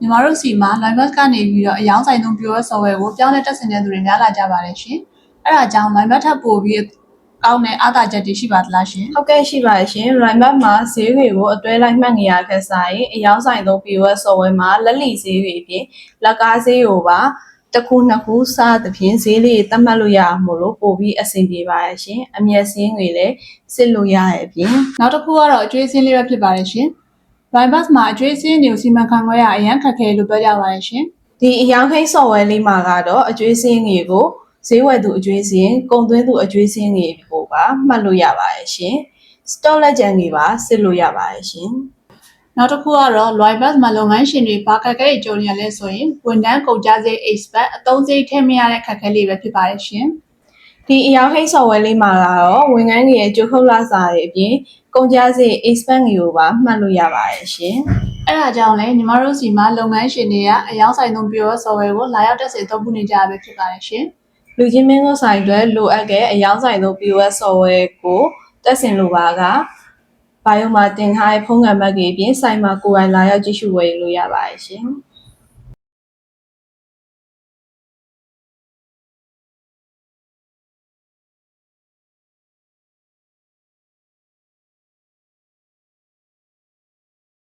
ညီမတို့စီမှာ Linebus ကနေပြီးတော့အယောင်ဆိုင်သုံး POS software ကိုပြောင်းလဲတက်ဆင်တဲ့သူတွေများလာကြပါတယ်ရှင်။အဲ့ဒါကြောင့် Linebus ထပ်ပို့ပြီးကောင်းတဲ့အားသာချက်တွေရှိပါသလားရှင်။ ဟုတ်ကဲ့ရှိပါတယ်ရှင် Linebus မှာဈေးတွေကိုအတွဲလိုက်မှတ်နေရခက်စားရင်အယောင်ဆိုင်သုံး POS software မှာလက်လီဈေးတွေအပြင်လက်ကားဈေးကိုပါတစ်ခုနှစ်ခုစသဖြင့်ဈေးလေးသတ်မှတ်လို့ရအောင်မို့လို့ပို့ပြီးအဆင်ပြေပါရဲ့ရှင်အမြတ်စင်းတွေလည်းစစ်လို့ရရဲ့အပြင်နောက်တစ်ခုကတော့အကျွေးစင်းလေးပဲဖြစ်ပါတယ်ရှင်။ Linebus မှာအကျွေးစင်းတွေကိုစီမံခန့်ခွဲရအရန်ခက်ခဲလို့ပြောကြပါတယ်ရှင်။ဒီအယောင်ခိတ် software လေးမှာကတော့အကျွေးစင်းတွေကိုဈေးဝယ်သူအကျွေးစင်းကုန်သွင်းသူအကျွေးစင်းတွေကိုပါမှတ်လို့ရပါရဲ့ရှင်။ stock လက်ကျန်တွေပါစစ်လို့ရပါရဲ့ရှင်။နောက်တစ်ခုကတော့ Linebus မှာလုပ်ငန်းရှင်တွေဘာခက်ခဲတွေကြုံနေရလဲဆိုရင်ဝန်ထမ်းကုန်ကျစရိတ် expert အသုံးစရိတ်ထည့်မရတဲ့ခက်ခဲလေးပဲဖြစ်ပါတယ်ရှင်။ဒီအယောင်ခိတ် software လေးမှာကတော့ဝန်ထမ်းတွေရဲ့ကြိုးခုတ်လစာတွေအပြင်ကုန်ကျစရိတ် expert တွေကိုပါမှတ်လို့ရပါရဲ့ရှင်။အဲ့ဒါကြောင့်လည်းညီမတို့စီမှာလုပ်ငန်းရှင်တွေကအယောင်ဆိုင်သုံး POS software ကိုလာရောက်တက်စေသုံးပုနေကြရပဲဖြစ်ပါတယ်ရှင်။လူချင်းမင်းကိုဆိုင်တွေလိုအပ်တဲ့အယောင်ဆိုင်သုံး POS software ကိုတက်ဆင်လိုပါကဘာယုံမှာတင်ထားတဲ့ဖုန်းနံပါတ်ကြီးအပြင်ဆိုင်မှာကိုယ်တိုင်လာရောက်ကြည့်ရှုဝယ်လို့ရပါရဲ့ရှင်။